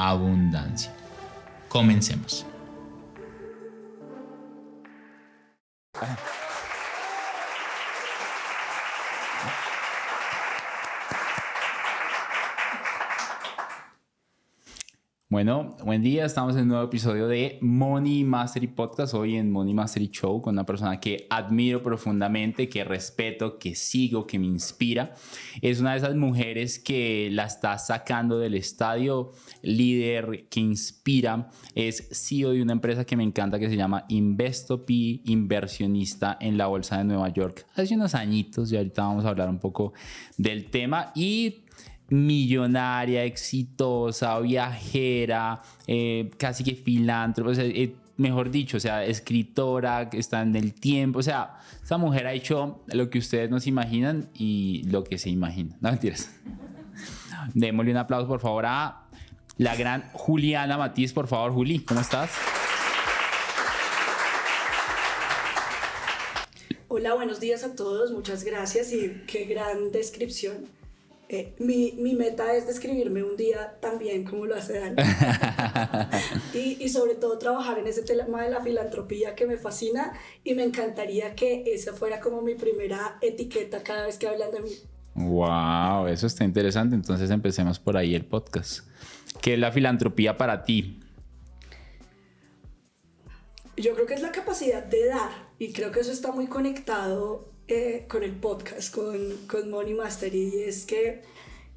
abundancia. Comencemos. Bueno, buen día, estamos en un nuevo episodio de Money Mastery Podcast, hoy en Money Mastery Show con una persona que admiro profundamente, que respeto, que sigo, que me inspira. Es una de esas mujeres que la está sacando del estadio, líder que inspira, es CEO de una empresa que me encanta que se llama Investopi, inversionista en la bolsa de Nueva York hace unos añitos y ahorita vamos a hablar un poco del tema y millonaria, exitosa, viajera, casi que filántropa, o sea, mejor dicho, o sea, escritora, que está en el tiempo, o sea, esta mujer ha hecho lo que ustedes no se imaginan y lo que se imaginan. No, mentiras. Démosle un aplauso, por favor, a la gran Juliana Matiz, por favor. Juli, ¿cómo estás? Hola, buenos días a todos, muchas gracias y qué gran descripción. Mi meta es describirme un día tan bien como lo hace Dani. y sobre todo trabajar en ese tema de la filantropía que me fascina y me encantaría que esa fuera como mi primera etiqueta cada vez que hablan de mí. Wow, eso está interesante. Entonces empecemos por ahí el podcast. ¿Qué es la filantropía para ti? Yo creo que es la capacidad de dar y creo que eso está muy conectado con el podcast, con Money Mastery, y es que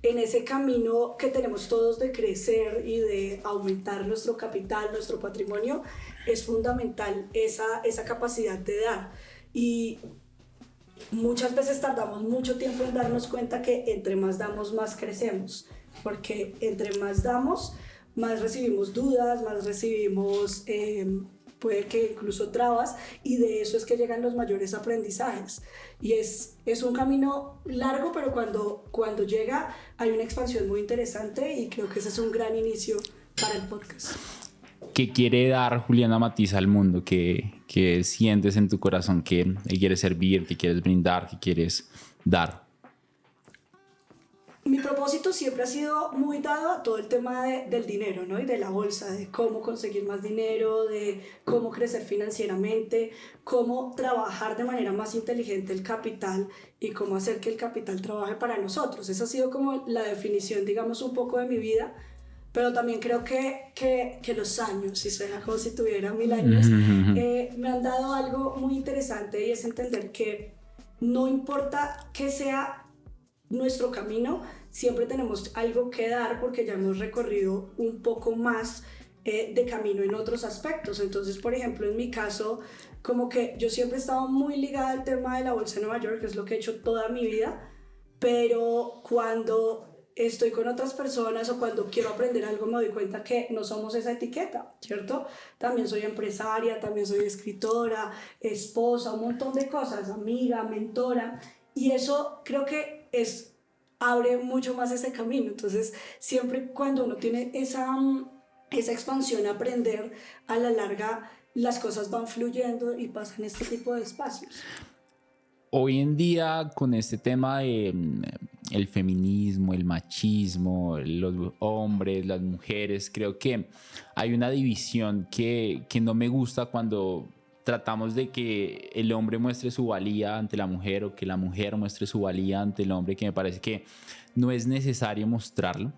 en ese camino que tenemos todos de crecer y de aumentar nuestro capital, nuestro patrimonio, es fundamental esa capacidad de dar. Y muchas veces tardamos mucho tiempo en darnos cuenta que entre más damos, más crecemos, porque entre más damos, más recibimos dudas, más recibimos puede que incluso trabas, y de eso es que llegan los mayores aprendizajes. Y es un camino largo, pero cuando llega hay una expansión muy interesante y creo que ese es un gran inicio para el podcast. ¿Qué quiere dar Juliana Matiz al mundo? ¿Qué sientes en tu corazón? ¿Qué quieres servir? ¿Qué quieres brindar? ¿Qué quieres dar? Mi propósito siempre ha sido muy dado a todo el tema del dinero, ¿no? Y de la bolsa, de cómo conseguir más dinero, de cómo crecer financieramente, cómo trabajar de manera más inteligente el capital y cómo hacer que el capital trabaje para nosotros. Esa ha sido como la definición, digamos, un poco de mi vida, pero también creo que los años, si suena como si tuviera 1000 años, me han dado algo muy interesante, y es entender que no importa qué sea nuestro camino, siempre tenemos algo que dar porque ya hemos recorrido un poco más de camino en otros aspectos. Entonces, por ejemplo, en mi caso, como que yo siempre he estado muy ligada al tema de la bolsa de Nueva York, que es lo que he hecho toda mi vida, pero cuando estoy con otras personas o cuando quiero aprender algo me doy cuenta que no somos esa etiqueta, ¿cierto? También soy empresaria, también soy escritora, esposa, un montón de cosas, amiga, mentora, y eso creo que abre mucho más ese camino. Entonces, siempre cuando uno tiene esa expansión a aprender, a la larga las cosas van fluyendo y pasan este tipo de espacios. Hoy en día, con este tema de el feminismo, el machismo, los hombres, las mujeres, creo que hay una división que no me gusta cuando tratamos de que el hombre muestre su valía ante la mujer o que la mujer muestre su valía ante el hombre, que me parece que no es necesario mostrarlo.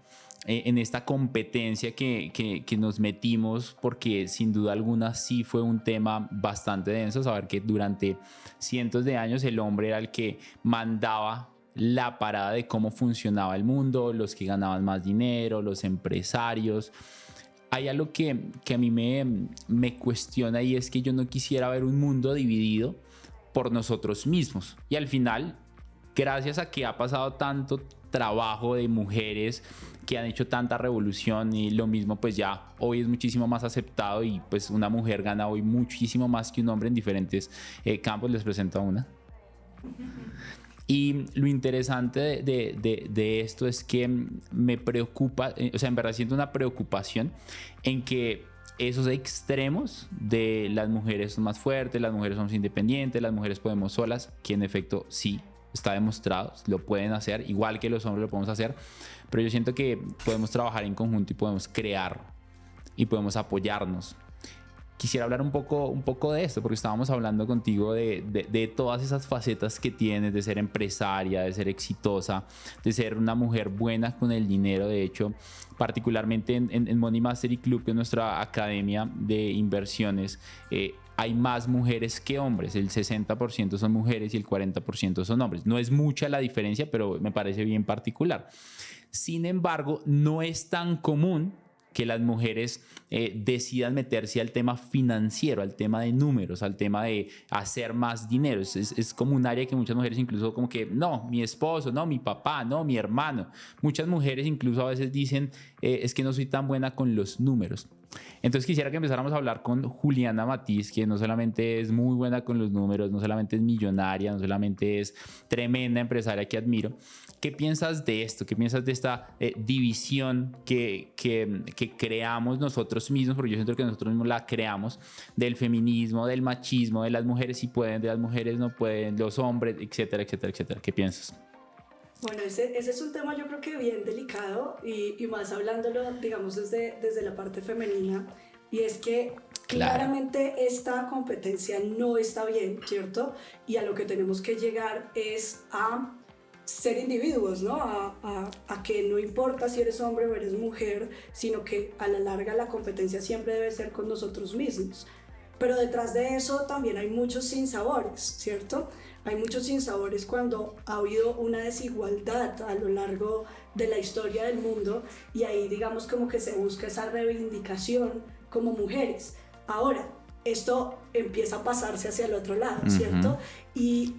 En esta competencia que nos metimos, porque sin duda alguna sí fue un tema bastante denso, saber que durante cientos de años el hombre era el que mandaba la parada de cómo funcionaba el mundo, los que ganaban más dinero, los empresarios. Hay algo que a mí me cuestiona, y es que yo no quisiera ver un mundo dividido por nosotros mismos. Y al final, gracias a que ha pasado tanto trabajo de mujeres que han hecho tanta revolución, y lo mismo pues ya hoy es muchísimo más aceptado, y pues una mujer gana hoy muchísimo más que un hombre en diferentes campos. Les presento a una. Y lo interesante de esto es que me preocupa, o sea, en verdad siento una preocupación en que esos extremos de las mujeres son más fuertes, las mujeres somos independientes, las mujeres podemos solas, que en efecto sí, está demostrado, lo pueden hacer, igual que los hombres lo podemos hacer, pero yo siento que podemos trabajar en conjunto y podemos crear y podemos apoyarnos. Quisiera hablar un poco de esto, porque estábamos hablando contigo de todas esas facetas que tienes, de ser empresaria, de ser exitosa, de ser una mujer buena con el dinero. De hecho, particularmente en Money Mastery Club, que es nuestra academia de inversiones, hay más mujeres que hombres. El 60% son mujeres y el 40% son hombres. No es mucha la diferencia, pero me parece bien particular. Sin embargo, no es tan común que las mujeres decidan meterse al tema financiero, al tema de números, al tema de hacer más dinero. Es como un área que muchas mujeres incluso como que, no, mi esposo, no, mi papá, no, mi hermano. Muchas mujeres incluso a veces dicen, es que no soy tan buena con los números. Entonces quisiera que empezáramos a hablar con Juliana Matiz, que no solamente es muy buena con los números, no solamente es millonaria, no solamente es tremenda empresaria que admiro. ¿Qué piensas de esto? ¿Qué piensas de esta división que creamos nosotros mismos? Porque yo siento que nosotros mismos la creamos, del feminismo, del machismo, de las mujeres sí pueden, de las mujeres no pueden, los hombres, etcétera, etcétera, etcétera. ¿Qué piensas? Bueno, ese es un tema yo creo que bien delicado y más hablándolo, digamos, desde la parte femenina, y es que claramente esta competencia no está bien, ¿cierto? Y a lo que tenemos que llegar es a ser individuos, ¿no? A que no importa si eres hombre o eres mujer, sino que a la larga la competencia siempre debe ser con nosotros mismos. Pero detrás de eso también hay muchos sinsabores, ¿cierto? Hay muchos sinsabores cuando ha habido una desigualdad a lo largo de la historia del mundo, y ahí digamos como que se busca esa reivindicación como mujeres. Ahora, esto empieza a pasarse hacia el otro lado, ¿cierto? Y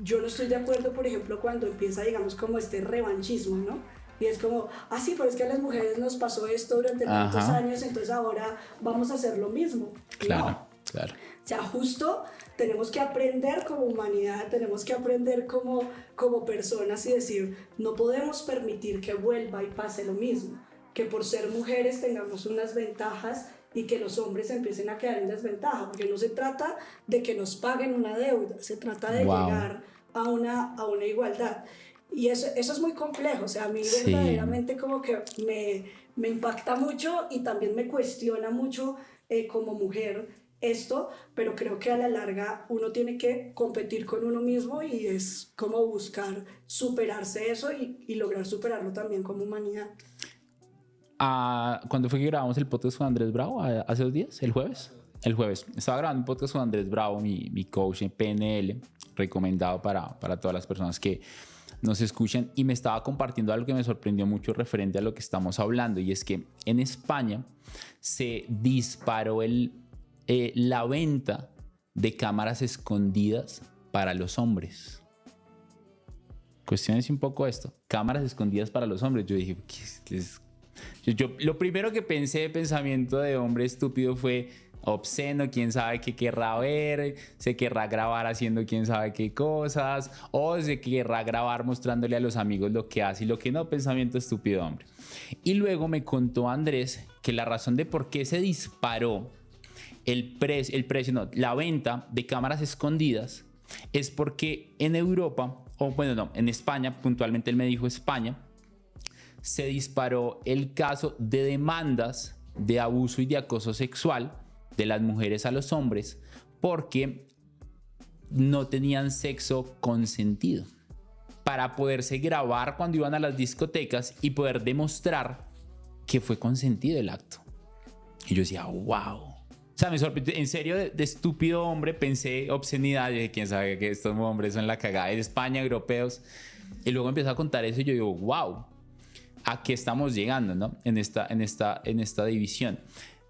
yo no estoy de acuerdo, por ejemplo, cuando empieza, digamos, como este revanchismo, ¿no? Y es como, sí, pero es que a las mujeres nos pasó esto durante tantos años, entonces ahora vamos a hacer lo mismo. Claro, no. claro. O sea, justo tenemos que aprender como humanidad, tenemos que aprender como personas y decir, no podemos permitir que vuelva y pase lo mismo, que por ser mujeres tengamos unas ventajas y que los hombres empiecen a quedar en desventaja, porque no se trata de que nos paguen una deuda, se trata de llegar a una igualdad. Y eso es muy complejo, o sea, a mí verdaderamente como que me impacta mucho y también me cuestiona mucho como mujer esto, pero creo que a la larga uno tiene que competir con uno mismo y es como buscar superarse eso y lograr superarlo también como humanidad. ¿Cuándo fue que grabamos el podcast con Andrés Bravo? ¿Hace 2 días? ¿El jueves? El jueves. Estaba grabando un podcast con Andrés Bravo, mi coach en PNL, recomendado para todas las personas que nos escuchan, y me estaba compartiendo algo que me sorprendió mucho referente a lo que estamos hablando, y es que en España se disparó la venta de cámaras escondidas para los hombres. Cuestiones un poco esto. Cámaras escondidas para los hombres. Yo dije, ¿qué es? Yo lo primero que pensé de pensamiento de hombre estúpido fue obsceno, quién sabe qué querrá ver, se querrá grabar haciendo quién sabe qué cosas, o se querrá grabar mostrándole a los amigos lo que hace y lo que no. Pensamiento estúpido, hombre. Y luego me contó Andrés que la razón de por qué se disparó la venta de cámaras escondidas es porque en Europa, en España, puntualmente él me dijo España, se disparó el caso de demandas de abuso y de acoso sexual de las mujeres a los hombres porque no tenían sexo consentido, para poderse grabar cuando iban a las discotecas y poder demostrar que fue consentido el acto. Y yo decía, wow. O sea, me sorprendió, en serio, de estúpido hombre, pensé obscenidad. Yo dije, quién sabe que estos hombres son la cagada de España, europeos. Y luego empecé a contar eso y yo digo, wow, ¿a qué estamos llegando, no? En esta división.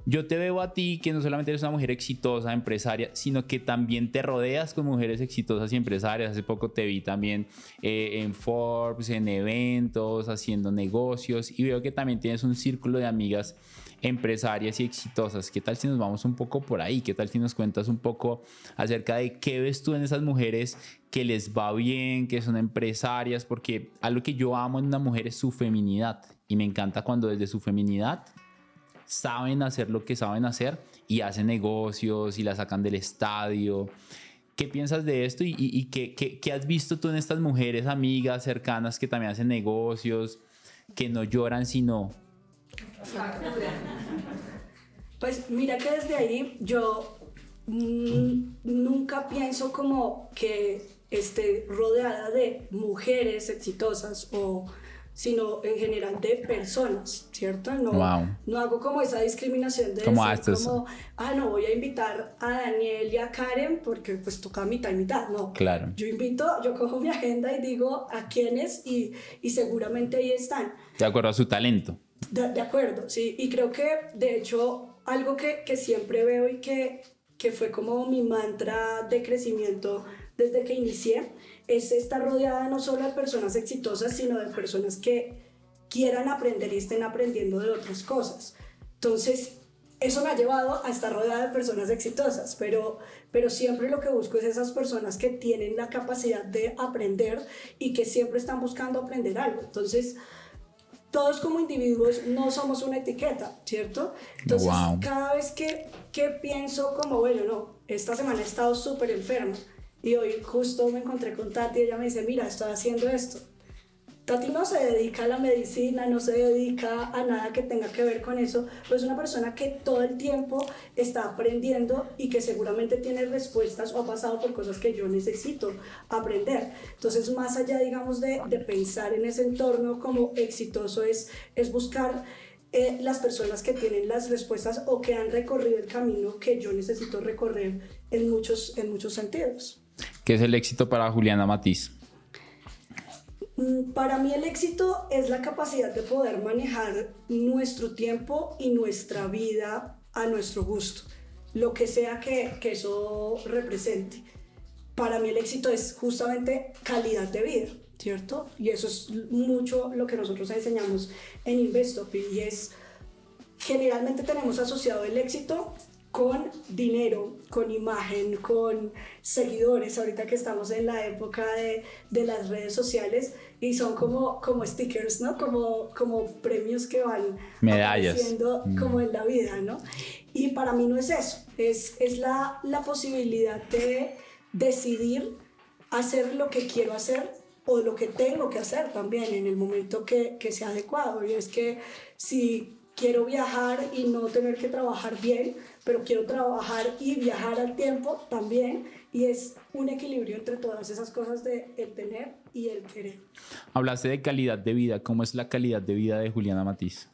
Yo te veo a ti que no solamente eres una mujer exitosa, empresaria, sino que también te rodeas con mujeres exitosas y empresarias. Hace poco te vi también en Forbes, en eventos, haciendo negocios, y veo que también tienes un círculo de amigas empresarias y exitosas. ¿Qué tal si nos vamos un poco por ahí? ¿Qué tal si nos cuentas un poco acerca de qué ves tú en esas mujeres que les va bien, que son empresarias? Porque algo que yo amo en una mujer es su feminidad, y me encanta cuando desde su feminidad saben hacer lo que saben hacer y hacen negocios y la sacan del estadio. ¿Qué piensas de esto y qué has visto tú en estas mujeres amigas cercanas que también hacen negocios? que no lloran sino... Pues mira que desde ahí yo nunca pienso como que esté rodeada de mujeres exitosas sino en general de personas, ¿cierto? No hago como esa discriminación de como decir como, no voy a invitar a Daniel y a Karen porque pues toca mitad y mitad, no. Claro. Yo cojo mi agenda y digo a quiénes y seguramente ahí están. De acuerdo a su talento. De acuerdo, sí. Y creo que de hecho algo que siempre veo y que fue como mi mantra de crecimiento desde que inicié, es estar rodeada no solo de personas exitosas, sino de personas que quieran aprender y estén aprendiendo de otras cosas. Entonces, eso me ha llevado a estar rodeada de personas exitosas, pero siempre lo que busco es esas personas que tienen la capacidad de aprender y que siempre están buscando aprender algo. Entonces, todos como individuos no somos una etiqueta, ¿cierto? Entonces, cada vez que pienso como, bueno, no, esta semana he estado súper enferma y hoy justo me encontré con Tati y ella me dice, mira, estoy haciendo esto. Tati no se dedica a la medicina, no se dedica a nada que tenga que ver con eso, pero es una persona que todo el tiempo está aprendiendo y que seguramente tiene respuestas o ha pasado por cosas que yo necesito aprender. Entonces, más allá, digamos, de pensar en ese entorno como exitoso, es buscar las personas que tienen las respuestas o que han recorrido el camino que yo necesito recorrer en muchos sentidos. ¿Qué es el éxito para Juliana Matiz? Para mí el éxito es la capacidad de poder manejar nuestro tiempo y nuestra vida a nuestro gusto, lo que sea que eso represente. Para mí el éxito es justamente calidad de vida, ¿cierto? Y eso es mucho lo que nosotros enseñamos en Investopi y es, generalmente tenemos asociado el éxito con dinero, con imagen, con seguidores, ahorita que estamos en la época de las redes sociales y son como stickers, ¿no? Como premios que van medallas apareciendo como en la vida, ¿no? Y para mí no es eso, es la posibilidad de decidir hacer lo que quiero hacer o lo que tengo que hacer también en el momento que sea adecuado. Y es que si quiero viajar y no tener que trabajar bien, pero quiero trabajar y viajar al tiempo también, y es un equilibrio entre todas esas cosas de el tener y el querer. Hablaste de calidad de vida. ¿Cómo es la calidad de vida de Juliana Matiz?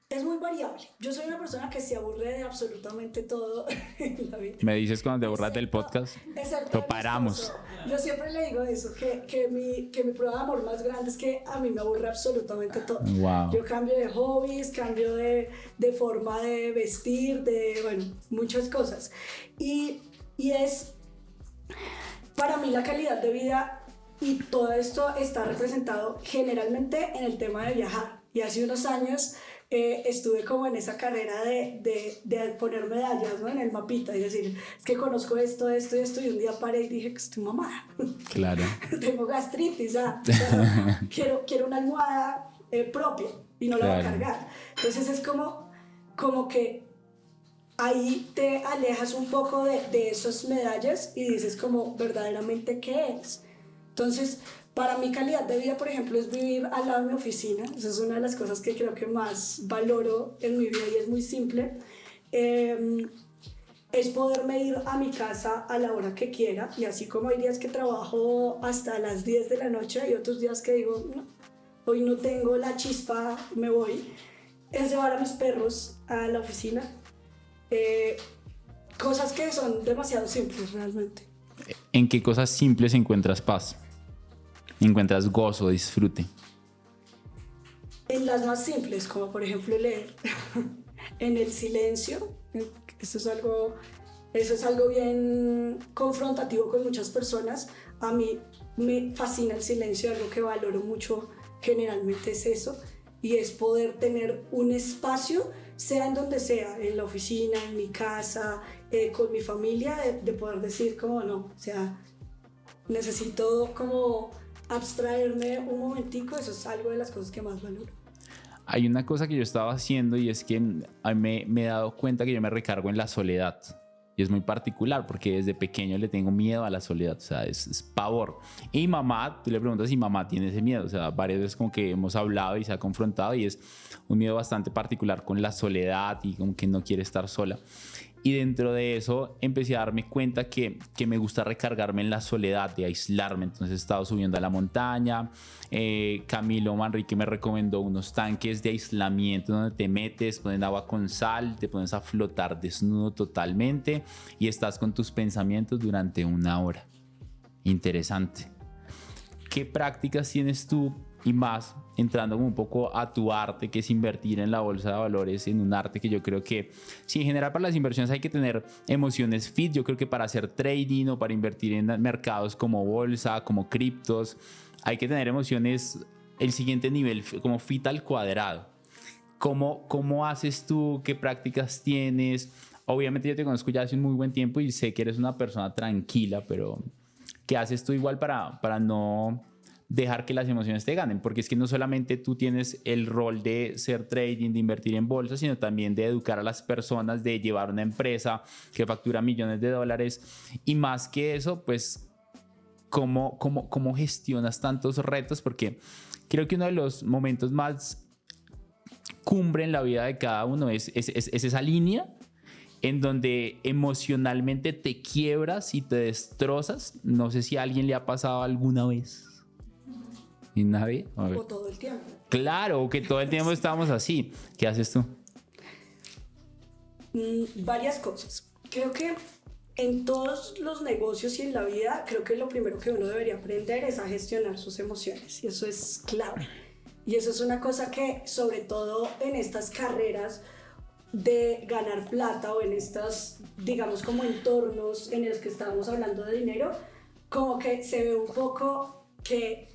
Es muy variable. Yo soy una persona que se aburre de absolutamente todo en la vida. ¿Me dices cuando te aburras del podcast? Exacto. Lo paramos. Yo siempre le digo eso, que mi prueba de amor más grande es que a mí me aburre absolutamente todo. Wow. Yo cambio de hobbies, cambio de forma de vestir, bueno, muchas cosas. Y es, para mí la calidad de vida y todo esto está representado generalmente en el tema de viajar. Y hace unos años estuve como en esa carrera de poner medallas, ¿no? En el mapita y decir, es que conozco esto y un día paré y dije que estoy mamada. Claro. Tengo gastritis, quiero una almohada propia y no la voy a cargar. Entonces es como que ahí te alejas un poco de esas medallas y dices como verdaderamente qué es. Entonces, para mi calidad de vida, por ejemplo, es vivir al lado de mi oficina. Esa es una de las cosas que creo que más valoro en mi vida y es muy simple. Es poderme ir a mi casa a la hora que quiera, y así como hay días que trabajo hasta las 10 de la noche, hay otros días que digo, no, hoy no tengo la chispa, me voy. Es llevar a mis perros a la oficina. Cosas que son demasiado simples realmente. ¿En qué cosas simples encuentras paz? ¿Encuentras gozo, disfrute? En las más simples, como por ejemplo leer. En el silencio. Eso es algo bien confrontativo con muchas personas. A mí me fascina el silencio, algo que valoro mucho generalmente es eso, y es poder tener un espacio, sea en donde sea, en la oficina, en mi casa, con mi familia, de poder decir como no, o sea, necesito como abstraerme un momentico. Eso es algo de las cosas que más valoro. Hay una cosa que yo estaba haciendo y es que me he dado cuenta que yo me recargo en la soledad. Y es muy particular porque desde pequeño le tengo miedo a la soledad, o sea, es pavor. Y mamá, tú le preguntas si mamá tiene ese miedo, o sea, varias veces como que hemos hablado y se ha confrontado y es un miedo bastante particular con la soledad y como que no quiere estar sola. Y dentro de eso empecé a darme cuenta que me gusta recargarme en la soledad, de aislarme. Entonces he estado subiendo a la montaña. Camilo Manrique me recomendó unos tanques de aislamiento donde te metes, ponen agua con sal, te pones a flotar desnudo totalmente y estás con tus pensamientos durante 1 hora. Interesante. ¿Qué prácticas tienes tú? Y más entrando un poco a tu arte, que es invertir en la bolsa de valores, en un arte que yo creo que, si en general para las inversiones hay que tener emociones fit, yo creo que para hacer trading o para invertir en mercados como bolsa, como criptos, hay que tener emociones el siguiente nivel, como fit al cuadrado. ¿Cómo haces tú? ¿Qué prácticas tienes? Obviamente yo te conozco ya hace un muy buen tiempo y sé que eres una persona tranquila, pero ¿qué haces tú igual para no dejar que las emociones te ganen? Porque es que no solamente tú tienes el rol de ser trading, de invertir en bolsa, sino también de educar a las personas, de llevar una empresa que factura millones de dólares. Y más que eso, pues, ¿cómo gestionas tantos retos? Porque creo que uno de los momentos más cumbre en la vida de cada uno es esa línea en donde emocionalmente te quiebras y te destrozas. No sé si a alguien le ha pasado alguna vez. ¿Y nadie? O todo el tiempo. Claro, que todo el tiempo estamos así. ¿Qué haces tú? Varias cosas. Creo que en todos los negocios y en la vida, creo que lo primero que uno debería aprender es a gestionar sus emociones. Y eso es clave. Y eso es una cosa que, sobre todo en estas carreras de ganar plata o en estos, digamos, como entornos en los que estábamos hablando de dinero, como que se ve un poco que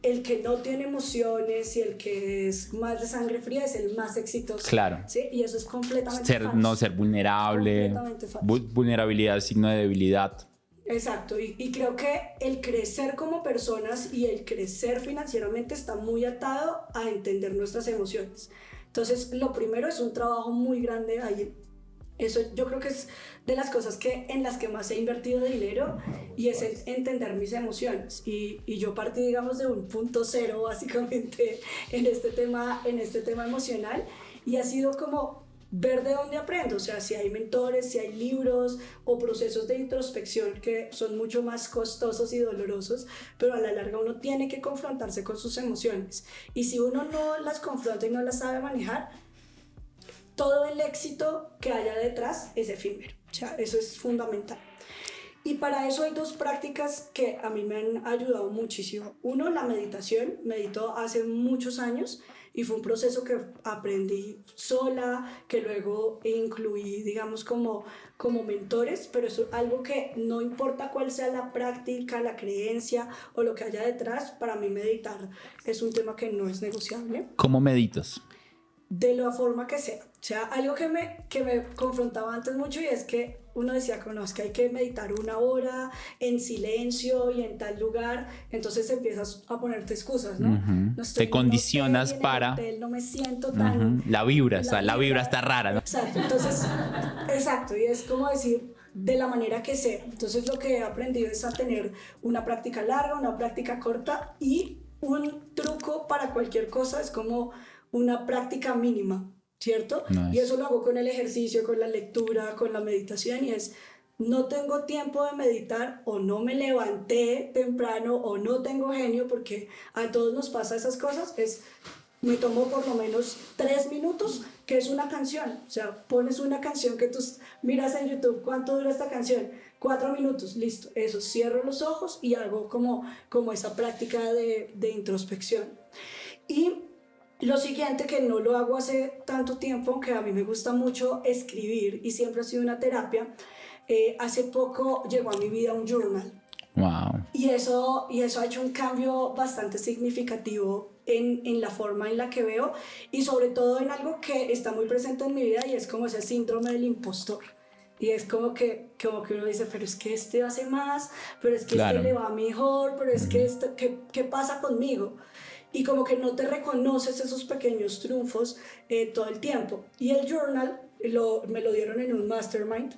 el que no tiene emociones y el que es más de sangre fría es el más exitoso. Claro. ¿Sí? Y eso es completamente falso. No ser vulnerable. Completamente falso. Vulnerabilidad es signo de debilidad. Exacto, y creo que el crecer como personas y el crecer financieramente está muy atado a entender nuestras emociones. Entonces, lo primero es un trabajo muy grande ahí. Eso yo creo que es de las cosas en las que más he invertido dinero, y es entender mis emociones. Y yo partí, digamos, de un punto cero básicamente en este tema emocional, y ha sido como ver de dónde aprendo, o sea, si hay mentores, si hay libros o procesos de introspección que son mucho más costosos y dolorosos, pero a la larga uno tiene que confrontarse con sus emociones, y si uno no las confronta y no las sabe manejar, todo el éxito que haya detrás es efímero. O sea, eso es fundamental. Y para eso hay dos prácticas que a mí me han ayudado muchísimo. Uno, la meditación. Medito hace muchos años y fue un proceso que aprendí sola, que luego incluí, digamos, como mentores, pero eso es algo que no importa cuál sea la práctica, la creencia o lo que haya detrás, para mí meditar es un tema que no es negociable. ¿Cómo meditas? De la forma que sea. O sea, algo que me confrontaba antes mucho, y es que uno decía que no, es que hay que meditar 1 hora en silencio y en tal lugar, entonces empiezas a ponerte excusas, ¿no? Uh-huh. No estoy, te condicionas no para... hotel, no me siento tan... Uh-huh. La vibra está rara, ¿no? Exacto, entonces, exacto, y es como decir, de la manera que sea. Entonces lo que he aprendido es a tener una práctica larga, una práctica corta, y un truco para cualquier cosa es como una práctica mínima, ¿cierto? Nice. Y eso lo hago con el ejercicio, con la lectura, con la meditación, y es: no tengo tiempo de meditar, o no me levanté temprano, o no tengo genio, porque a todos nos pasa esas cosas. Me tomo por lo menos 3 minutos, que es una canción. O sea, pones una canción que tú miras en YouTube, ¿cuánto dura esta canción? 4 minutos, listo. Eso, cierro los ojos y hago como esa práctica de introspección. Y lo siguiente, que no lo hago hace tanto tiempo, aunque a mí me gusta mucho escribir y siempre ha sido una terapia, hace poco llegó a mi vida un journal. Wow. Y eso ha hecho un cambio bastante significativo en la forma en la que veo, y sobre todo en algo que está muy presente en mi vida, y es como ese síndrome del impostor. Y es como que uno dice, pero es que este hace más, pero es que claro, este le va mejor, pero es que ¿qué pasa conmigo? Y como que no te reconoces esos pequeños triunfos todo el tiempo. Y el journal me lo dieron en un mastermind,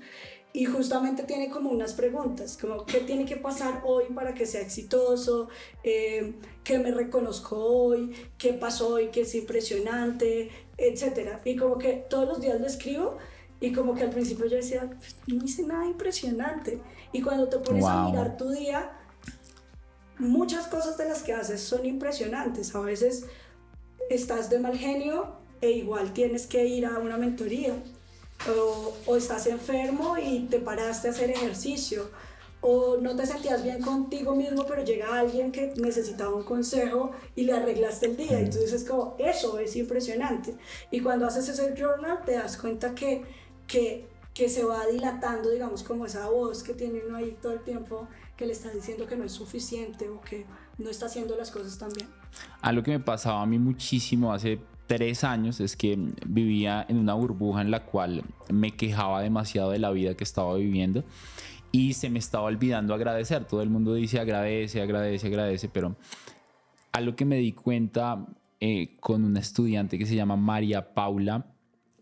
y justamente tiene como unas preguntas, como qué tiene que pasar hoy para que sea exitoso, qué me reconozco hoy, qué pasó hoy que es impresionante, etcétera. Y como que todos los días lo escribo y como que al principio yo decía, pues, no hice nada impresionante. Y cuando te pones a mirar tu día, muchas cosas de las que haces son impresionantes. A veces estás de mal genio e igual tienes que ir a una mentoría. O estás enfermo y te paraste a hacer ejercicio, o no te sentías bien contigo mismo pero llega alguien que necesitaba un consejo y le arreglaste el día. Entonces es como, eso es impresionante. Y cuando haces ese journal te das cuenta que se va dilatando, digamos, como esa voz que tiene uno ahí todo el tiempo que le está diciendo que no es suficiente o que no está haciendo las cosas tan bien. Algo que me pasaba a mí muchísimo hace 3 años es que vivía en una burbuja en la cual me quejaba demasiado de la vida que estaba viviendo y se me estaba olvidando agradecer. Todo el mundo dice agradece, agradece, agradece, pero algo que me di cuenta con una estudiante que se llama María Paula,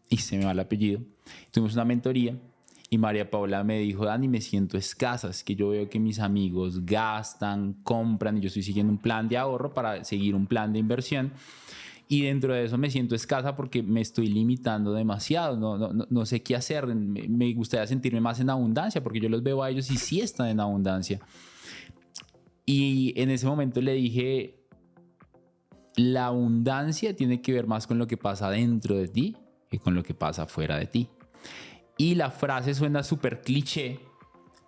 y se me va el apellido, tuvimos una mentoría y María Paula me dijo, Dani, me siento escasa, es que yo veo que mis amigos gastan, compran y yo estoy siguiendo un plan de ahorro para seguir un plan de inversión. Y dentro de eso me siento escasa porque me estoy limitando demasiado, no sé qué hacer, me gustaría sentirme más en abundancia porque yo los veo a ellos y sí están en abundancia. Y en ese momento le dije, la abundancia tiene que ver más con lo que pasa dentro de ti que con lo que pasa fuera de ti. Y la frase suena súper cliché,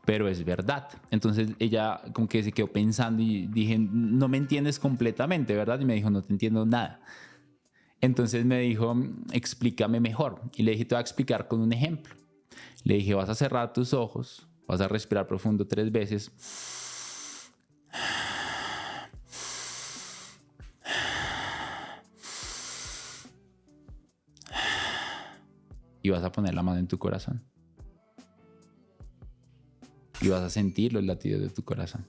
pero es verdad. Entonces ella como que se quedó pensando y dije, no me entiendes completamente, ¿verdad? Y me dijo, no te entiendo nada. Entonces me dijo, explícame mejor. Y le dije, te voy a explicar con un ejemplo. Le dije, vas a cerrar tus ojos, vas a respirar profundo 3 veces. Y vas a poner la mano en tu corazón. Y vas a sentir los latidos de tu corazón.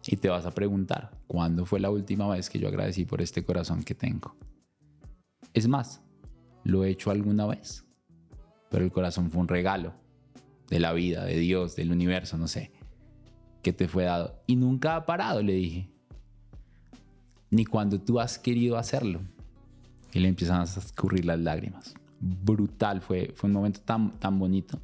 Y te vas a preguntar, ¿cuándo fue la última vez que yo agradecí por este corazón que tengo? Es más, lo he hecho alguna vez, pero el corazón fue un regalo de la vida, de Dios, del universo, no sé, que te fue dado. Y nunca ha parado, le dije. Ni cuando tú has querido hacerlo. Y le empiezan a escurrir las lágrimas. Brutal, fue un momento tan bonito.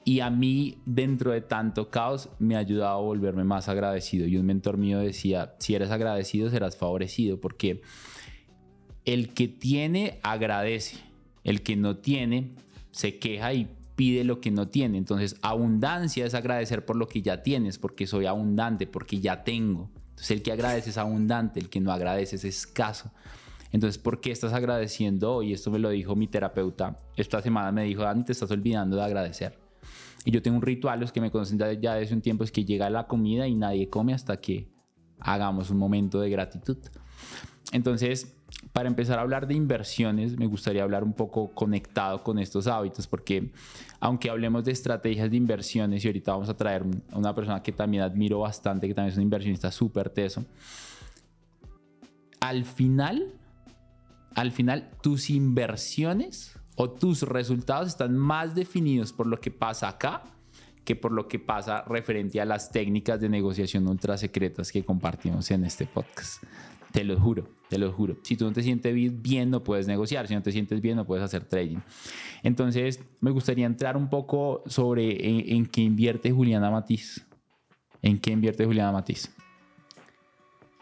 Y a mí, dentro de tanto caos, me ha ayudado a volverme más agradecido. Y un mentor mío decía, si eres agradecido, serás favorecido, porque el que tiene, agradece. El que no tiene, se queja y pide lo que no tiene. Entonces, abundancia es agradecer por lo que ya tienes, porque soy abundante, porque ya tengo. Entonces, el que agradece es abundante, el que no agradece es escaso. Entonces, ¿por qué estás agradeciendo hoy? Esto me lo dijo mi terapeuta. Esta semana me dijo, Dani, te estás olvidando de agradecer. Y yo tengo un ritual, los que me conocen ya desde un tiempo, es que llega la comida y nadie come hasta que hagamos un momento de gratitud. Entonces, para empezar a hablar de inversiones, me gustaría hablar un poco conectado con estos hábitos, porque aunque hablemos de estrategias de inversiones, y ahorita vamos a traer a una persona que también admiro bastante, que también es un inversionista súper teso, al final, tus inversiones o tus resultados están más definidos por lo que pasa acá que por lo que pasa referente a las técnicas de negociación ultra secretas que compartimos en este podcast. Te lo juro, te lo juro. Si tú no te sientes bien, no puedes negociar. Si no te sientes bien, no puedes hacer trading. Entonces, me gustaría entrar un poco sobre en qué invierte Juliana Matiz. ¿En qué invierte Juliana Matiz?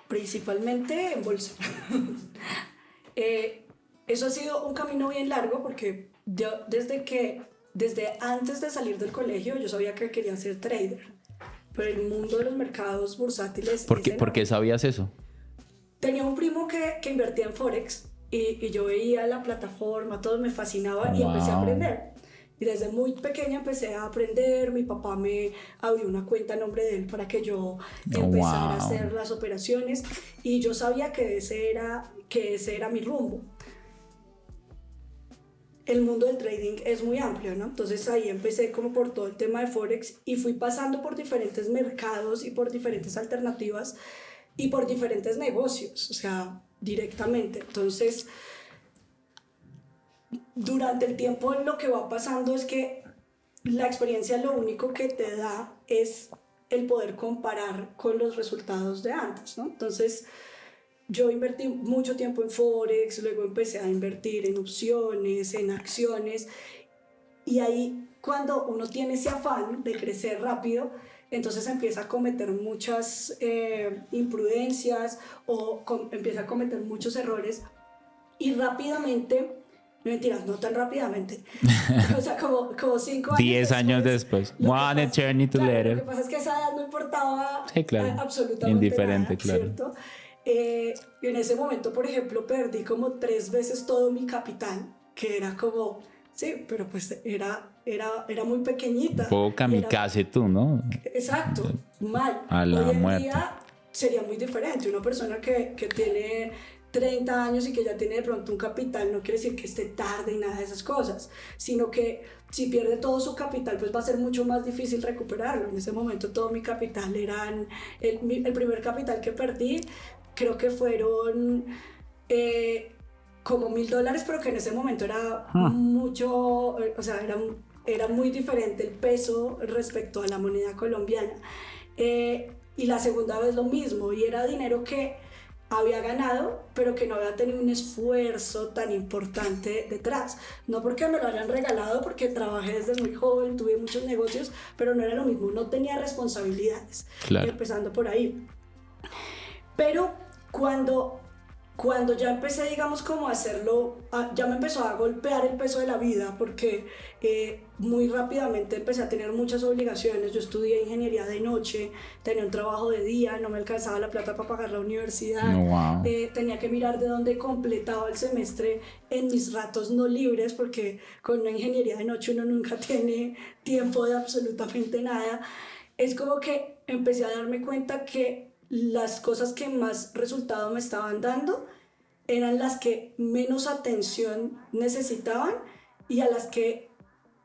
Principalmente en bolsa. Eso ha sido un camino bien largo porque yo desde antes de salir del colegio yo sabía que quería ser trader, pero el mundo de los mercados bursátiles... ¿Por qué sabías eso? Tenía un primo que invertía en Forex y yo veía la plataforma, todo me fascinaba y empecé a aprender. Y desde muy pequeña empecé a aprender, mi papá me abrió una cuenta a nombre de él para que yo empezara a hacer las operaciones y yo sabía que ese era mi rumbo. El mundo del trading es muy amplio, ¿no? Entonces ahí empecé como por todo el tema de Forex y fui pasando por diferentes mercados y por diferentes alternativas y por diferentes negocios, o sea, directamente. Entonces, durante el tiempo lo que va pasando es que la experiencia lo único que te da es el poder comparar con los resultados de antes, ¿no? Entonces, yo invertí mucho tiempo en Forex, luego empecé a invertir en opciones, en acciones, y ahí cuando uno tiene ese afán de crecer rápido, entonces empieza a cometer muchas imprudencias o empieza a cometer muchos errores y rápidamente, no mentiras, no tan rápidamente, o sea, como 5 años 10 años después. One eternity later. Lo que pasa es que esa edad no importaba sí, claro. Absolutamente indiferente, nada, claro. ¿cierto? Y en ese momento, por ejemplo, perdí como 3 veces todo mi capital, que era como, sí, pero pues era muy pequeñita. Un poco kamikaze tú, ¿no? Exacto, mal. A la Hoy en muerte. día sería muy diferente. Una persona que tiene 30 años y que ya tiene de pronto un capital no quiere decir que esté tarde y nada de esas cosas, sino que si pierde todo su capital pues va a ser mucho más difícil recuperarlo. En ese momento todo mi capital eran, el primer capital que perdí creo que fueron como $1,000, pero que en ese momento era mucho, o sea, era muy diferente el peso respecto a la moneda colombiana. Y la segunda vez lo mismo, y era dinero que había ganado, pero que no había tenido un esfuerzo tan importante detrás. No porque me lo hayan regalado, porque trabajé desde muy joven, tuve muchos negocios, pero no era lo mismo, no tenía responsabilidades. Claro. Empezando por ahí. Pero cuando ya empecé, digamos, como a hacerlo, ya me empezó a golpear el peso de la vida, porque muy rápidamente empecé a tener muchas obligaciones. Yo estudié ingeniería de noche, tenía un trabajo de día, no me alcanzaba la plata para pagar la universidad. Wow. Tenía que mirar de dónde completaba el semestre en mis ratos no libres, porque con una ingeniería de noche uno nunca tiene tiempo de absolutamente nada. Es como que empecé a darme cuenta que las cosas que más resultado me estaban dando eran las que menos atención necesitaban y a las que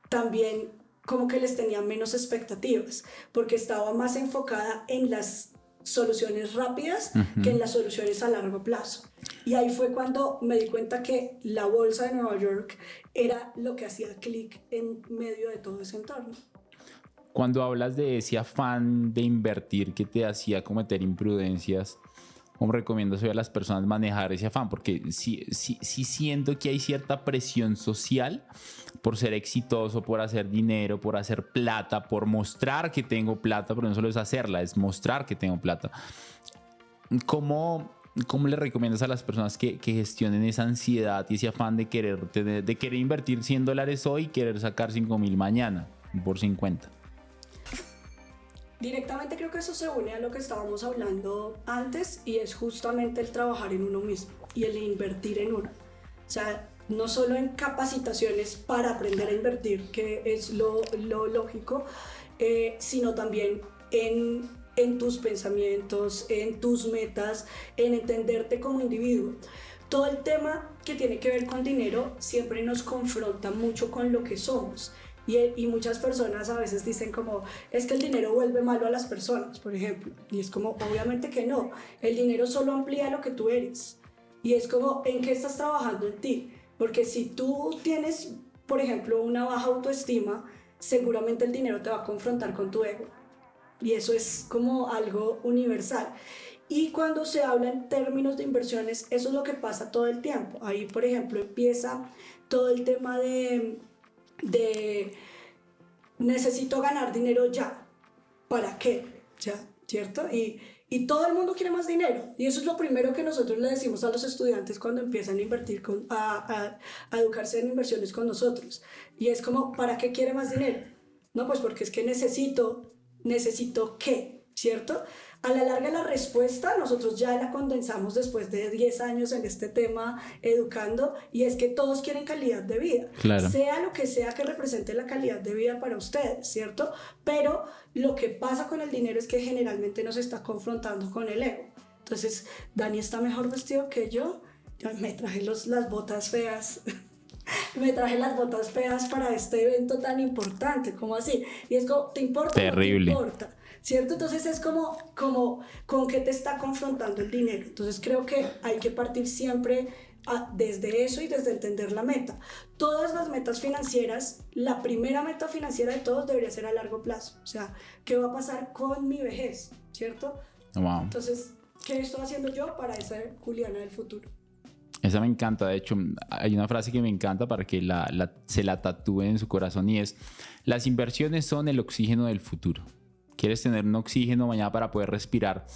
también como que les tenía menos expectativas, porque estaba más enfocada en las soluciones rápidas que en las soluciones a largo plazo. Y ahí fue cuando me di cuenta que la bolsa de Nueva York era lo que hacía clic en medio de todo ese entorno. Cuando hablas de ese afán de invertir que te hacía cometer imprudencias, ¿cómo recomiendas a las personas manejar ese afán? Porque sí siento que hay cierta presión social por ser exitoso, por hacer dinero, por hacer plata, por mostrar que tengo plata, pero no solo es hacerla, es mostrar que tengo plata. ¿Cómo le recomiendas a las personas que gestionen esa ansiedad y ese afán de querer invertir $100 hoy y querer sacar 5,000 mañana por 50? Directamente creo que eso se une a lo que estábamos hablando antes, y es justamente el trabajar en uno mismo y el invertir en uno. O sea, no solo en capacitaciones para aprender a invertir, que es lo lógico, sino también en tus pensamientos, en tus metas, en entenderte como individuo. Todo el tema que tiene que ver con dinero siempre nos confronta mucho con lo que somos. Y muchas personas a veces dicen como, es que el dinero vuelve malo a las personas, por ejemplo. Y es como, obviamente que no. El dinero solo amplía lo que tú eres. Y es como, ¿en qué estás trabajando en ti? Porque si tú tienes, por ejemplo, una baja autoestima, seguramente el dinero te va a confrontar con tu ego. Y eso es como algo universal. Y cuando se habla en términos de inversiones, eso es lo que pasa todo el tiempo. Ahí, por ejemplo, empieza todo el tema de necesito ganar dinero ya. ¿Para qué? ¿Ya? ¿Cierto? Y todo el mundo quiere más dinero. Y eso es lo primero que nosotros le decimos a los estudiantes cuando empiezan a invertir, a educarse en inversiones con nosotros. Y es como, ¿para qué quiere más dinero? No, pues porque es que necesito ¿qué? ¿Cierto? A la larga la respuesta nosotros ya la condensamos después de 10 años en este tema educando, y es que todos quieren calidad de vida, claro. Sea lo que sea que represente la calidad de vida para ustedes, ¿cierto? Pero lo que pasa con el dinero es que generalmente nos está confrontando con el ego. Entonces, Dani está mejor vestido que yo me traje las botas feas. Me traje las botas feas para este evento tan importante, ¿cómo así? Y es como, ¿te importa? Terrible. No te importa, ¿cierto? Entonces es como ¿con qué te está confrontando el dinero? Entonces creo que hay que partir siempre desde eso y desde entender la meta. Todas las metas financieras, la primera meta financiera de todos debería ser a largo plazo. O sea, ¿qué va a pasar con mi vejez? ¿Cierto? Wow. Entonces, ¿qué estoy haciendo yo para esa Juliana del futuro? Esa me encanta. De hecho, hay una frase que me encanta para que se la tatúe en su corazón y es: las inversiones son el oxígeno del futuro. ¿Quieres tener un oxígeno mañana para poder respirar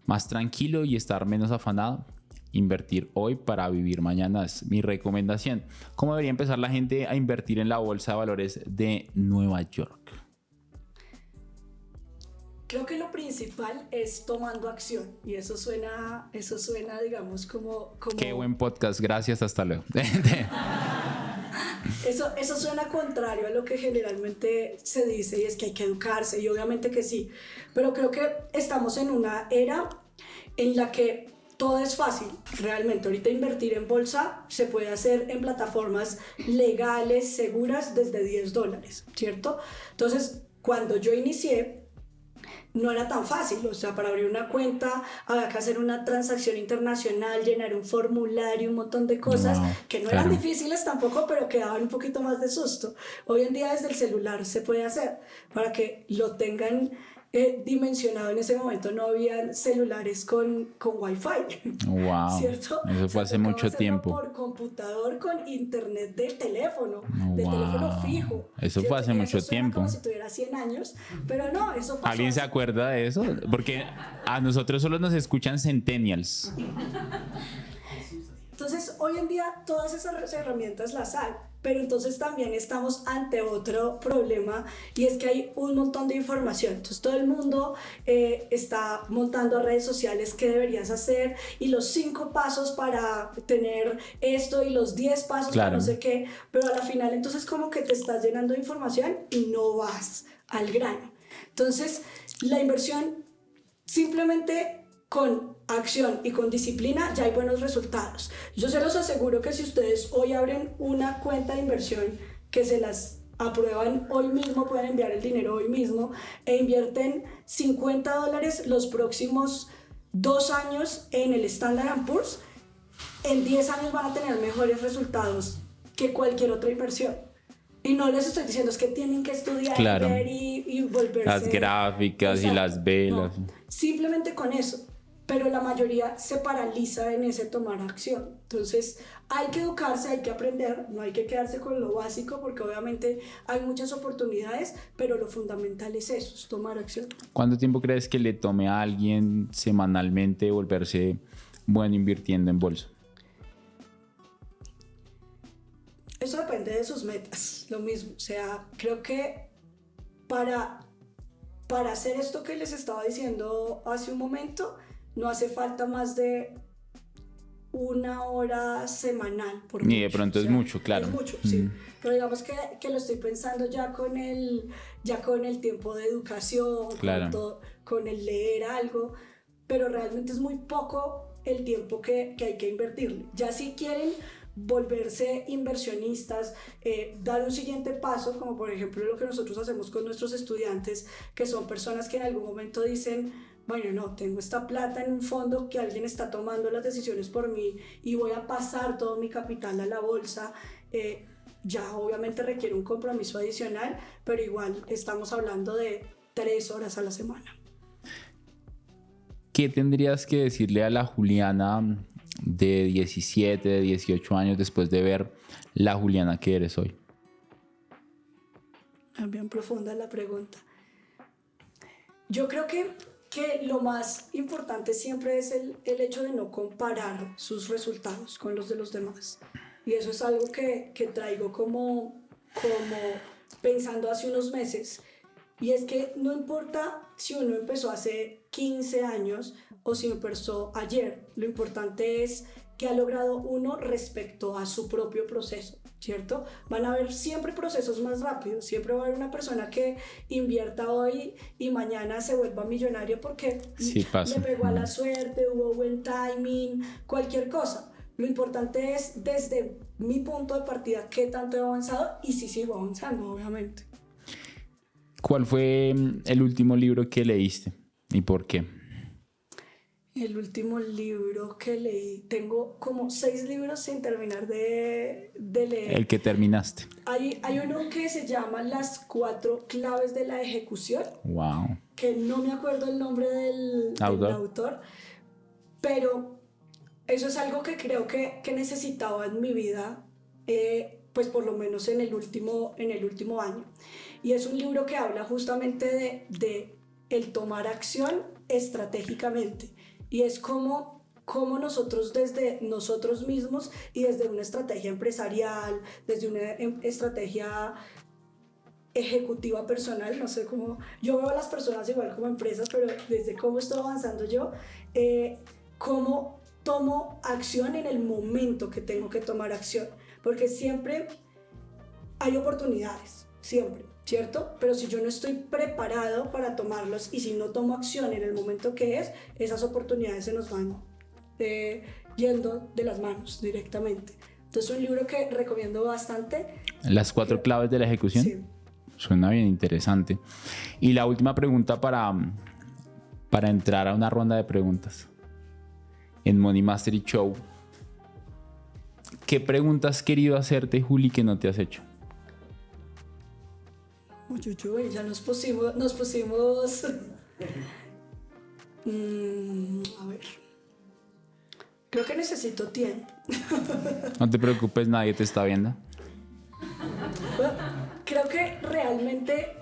más tranquilo y estar menos afanado? Invertir hoy para vivir mañana es mi recomendación. ¿Cómo debería empezar la gente a invertir en la bolsa de valores de Nueva York? Creo que lo principal es tomando acción, y eso suena digamos, como... Qué buen podcast, gracias, hasta luego. Eso suena contrario a lo que generalmente se dice, y es que hay que educarse, y obviamente que sí, pero creo que estamos en una era en la que todo es fácil. Realmente ahorita invertir en bolsa se puede hacer en plataformas legales, seguras, desde $10, ¿cierto? Entonces, cuando yo inicié, no era tan fácil. O sea, para abrir una cuenta había que hacer una transacción internacional, llenar un formulario, un montón de cosas que no eran difíciles tampoco, pero que daban un poquito más de susto. Hoy en día desde el celular se puede hacer. Para que lo tengan dimensionado, en ese momento no había celulares con Wi-Fi. Wow. ¿Cierto? Eso fue hace mucho tiempo. Por computador con internet del teléfono fijo. Eso fue hace mucho tiempo. Como si tuviera 100 años, pero no, eso pasó. ¿Alguien se acuerda de eso? Porque a nosotros solo nos escuchan centennials. Entonces, hoy en día todas esas herramientas las hay, pero entonces también estamos ante otro problema, y es que hay un montón de información. Entonces todo el mundo está montando redes sociales, qué deberías hacer, y los 5 pasos para tener esto, y los 10 pasos para no sé qué, pero a la final entonces como que te estás llenando de información y no vas al grano. Entonces la inversión, simplemente con acción y con disciplina ya hay buenos resultados. Yo se los aseguro que si ustedes hoy abren una cuenta de inversión, que se las aprueban hoy mismo, pueden enviar el dinero hoy mismo e invierten $50 los próximos 2 años en el Standard & Poor's, en 10 años van a tener mejores resultados que cualquier otra inversión. Y no les estoy diciendo es que tienen que estudiar, ver y volverse... Las gráficas. Exacto. Y las velas. No, simplemente con eso. Pero la mayoría se paraliza en ese tomar acción. Entonces hay que educarse, hay que aprender, no hay que quedarse con lo básico, porque obviamente hay muchas oportunidades, pero lo fundamental es eso, es tomar acción. ¿Cuánto tiempo crees que le tome a alguien semanalmente volverse bueno invirtiendo en bolsa? Eso depende de sus metas, lo mismo. O sea, creo que para hacer esto que les estaba diciendo hace un momento, no hace falta más de 1 hora semanal. Ni de pronto es mucho, claro. Es mucho, sí. Pero digamos que lo estoy pensando ya con el tiempo de educación, claro, con el leer algo, pero realmente es muy poco el tiempo que hay que invertirle. Ya si quieren volverse inversionistas, dar un siguiente paso, como por ejemplo lo que nosotros hacemos con nuestros estudiantes, que son personas que en algún momento dicen, bueno, no, tengo esta plata en un fondo que alguien está tomando las decisiones por mí y voy a pasar todo mi capital a la bolsa. Ya obviamente requiere un compromiso adicional, pero igual estamos hablando de 3 horas a la semana. ¿Qué tendrías que decirle a la Juliana de 17, de 18 años después de ver la Juliana que eres hoy? Es bien profunda la pregunta. Yo creo que lo más importante siempre es el hecho de no comparar sus resultados con los de los demás. Y eso es algo que traigo como pensando hace unos meses. Y es que no importa si uno empezó hace 15 años o si empezó ayer. Lo importante es que ha logrado uno respecto a su propio proceso, ¿cierto? Van a haber siempre procesos más rápidos, siempre va a haber una persona que invierta hoy y mañana se vuelva millonario porque le pegó a la suerte, hubo buen timing, cualquier cosa. Lo importante es, desde mi punto de partida, qué tanto he avanzado y si sigo avanzando, obviamente. ¿Cuál fue el último libro que leíste y por qué? El último libro que leí, tengo como 6 libros sin terminar de leer. El que terminaste. Hay uno que se llama Las 4 claves de la ejecución. Wow. Que no me acuerdo el nombre del autor, pero eso es algo que creo que necesitaba en mi vida, pues por lo menos en el último año. Y es un libro que habla justamente de el tomar acción estratégicamente. Y es como nosotros desde nosotros mismos y desde una estrategia empresarial, desde una estrategia ejecutiva personal, no sé cómo, yo veo a las personas igual como empresas, pero desde cómo estoy avanzando yo, cómo tomo acción en el momento que tengo que tomar acción, porque siempre hay oportunidades, siempre, ¿cierto? Pero si yo no estoy preparado para tomarlos y si no tomo acción en el momento que es, esas oportunidades se nos van yendo de las manos directamente. Entonces es un libro que recomiendo bastante. Las 4 claves de la ejecución. Sí. Suena bien interesante. Y la última pregunta para entrar a una ronda de preguntas. En Money Mastery Show, ¿qué preguntas has querido hacerte, Juli, que no te has hecho? Uy, ya nos pusimos a ver, creo que necesito tiempo. No te preocupes, nadie te está viendo. Bueno, creo que realmente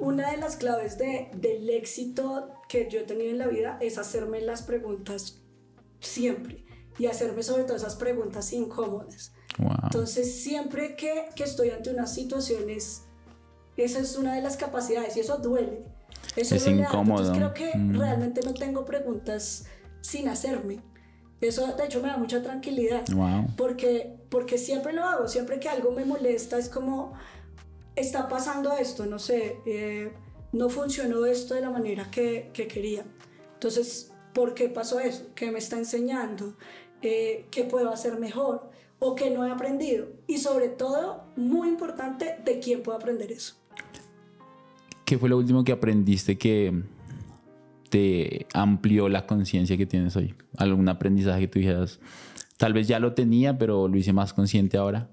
una de las claves del éxito que yo he tenido en la vida es hacerme las preguntas siempre y hacerme sobre todo esas preguntas incómodas. Wow. Entonces siempre que estoy ante unas situaciones, esa es una de las capacidades y eso duele. Eso es duele incómodo. Entonces creo que realmente no tengo preguntas sin hacerme. Eso de hecho me da mucha tranquilidad. Wow. Porque siempre lo hago, siempre que algo me molesta es como, está pasando esto, no sé, no funcionó esto de la manera que quería. Entonces, ¿por qué pasó eso? ¿Qué me está enseñando? ¿Qué puedo hacer mejor? ¿O qué no he aprendido? Y sobre todo, muy importante, ¿de quién puedo aprender eso? ¿Qué fue lo último que aprendiste que te amplió la conciencia que tienes hoy? ¿Algún aprendizaje que tú dijeras, tal vez ya lo tenía, pero lo hice más consciente ahora?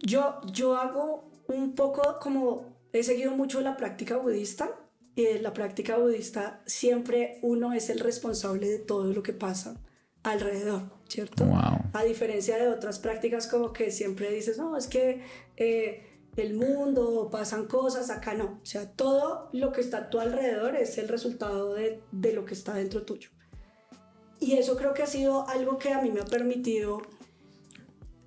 Yo hago un poco como, he seguido mucho la práctica budista, y en la práctica budista siempre uno es el responsable de todo lo que pasa alrededor, ¿cierto? Wow. A diferencia de otras prácticas como que siempre dices, no, es que el mundo, pasan cosas, acá no. O sea, todo lo que está a tu alrededor es el resultado de lo que está dentro tuyo. Y eso creo que ha sido algo que a mí me ha permitido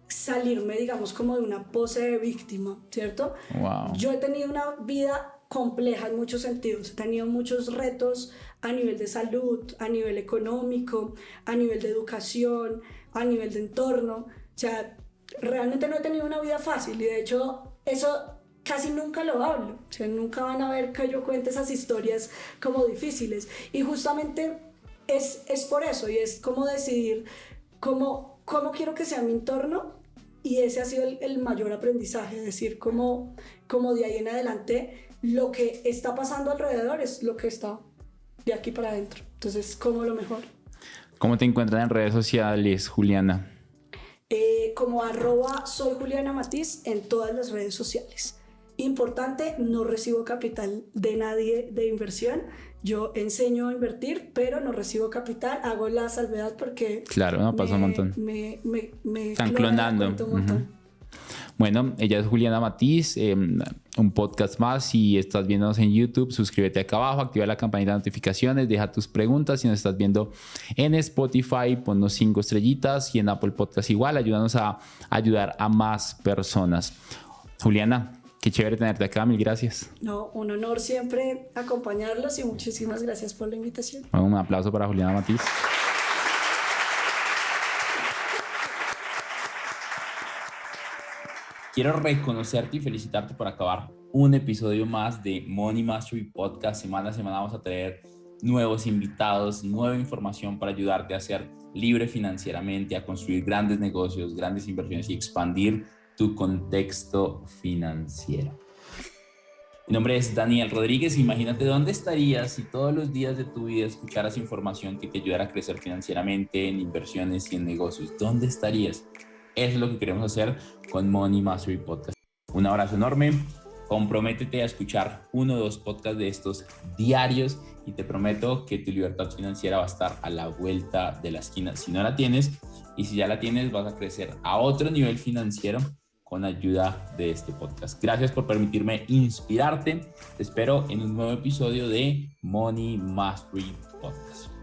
salirme, digamos, como de una pose de víctima, ¿cierto? Wow. Yo he tenido una vida compleja en muchos sentidos, he tenido muchos retos a nivel de salud, a nivel económico, a nivel de educación, a nivel de entorno. O sea, realmente no he tenido una vida fácil y de hecho eso casi nunca lo hablo. O sea, nunca van a ver que yo cuente esas historias como difíciles. Y justamente es por eso, y es como decidir cómo quiero que sea mi entorno. Y ese ha sido el mayor aprendizaje, es decir, como de ahí en adelante lo que está pasando alrededor es lo que está de aquí para adentro. Entonces, como lo mejor. ¿Cómo te encuentran en redes sociales, Juliana? Como @soy Juliana Matiz en todas las redes sociales. Importante, no recibo capital de nadie de inversión. Yo enseño a invertir, pero no recibo capital. Hago la salvedad porque... Claro, no pasa un montón. Me están clonando. Un montón. Bueno, ella es Juliana Matiz, un podcast más. Si estás viéndonos en YouTube, suscríbete acá abajo, activa la campanita de notificaciones, deja tus preguntas. Si nos estás viendo en Spotify, ponnos 5 estrellitas y en Apple Podcast igual. Ayúdanos a ayudar a más personas. Juliana, qué chévere tenerte acá, mil gracias. No, un honor siempre acompañarlos y muchísimas gracias por la invitación. Bueno, un aplauso para Juliana Matiz. Quiero reconocerte y felicitarte por acabar un episodio más de Money Mastery Podcast. Semana a semana vamos a traer nuevos invitados, nueva información para ayudarte a ser libre financieramente, a construir grandes negocios, grandes inversiones y expandir tu contexto financiero. Mi nombre es Daniel Rodríguez. Imagínate dónde estarías si todos los días de tu vida escucharas información que te ayudara a crecer financieramente, en inversiones y en negocios. ¿Dónde estarías? Eso es lo que queremos hacer con Money Mastery Podcast. Un abrazo enorme. Comprométete a escuchar 1 o 2 podcasts de estos diarios y te prometo que tu libertad financiera va a estar a la vuelta de la esquina. Si no la tienes, y si ya la tienes, vas a crecer a otro nivel financiero con ayuda de este podcast. Gracias por permitirme inspirarte. Te espero en un nuevo episodio de Money Mastery Podcast.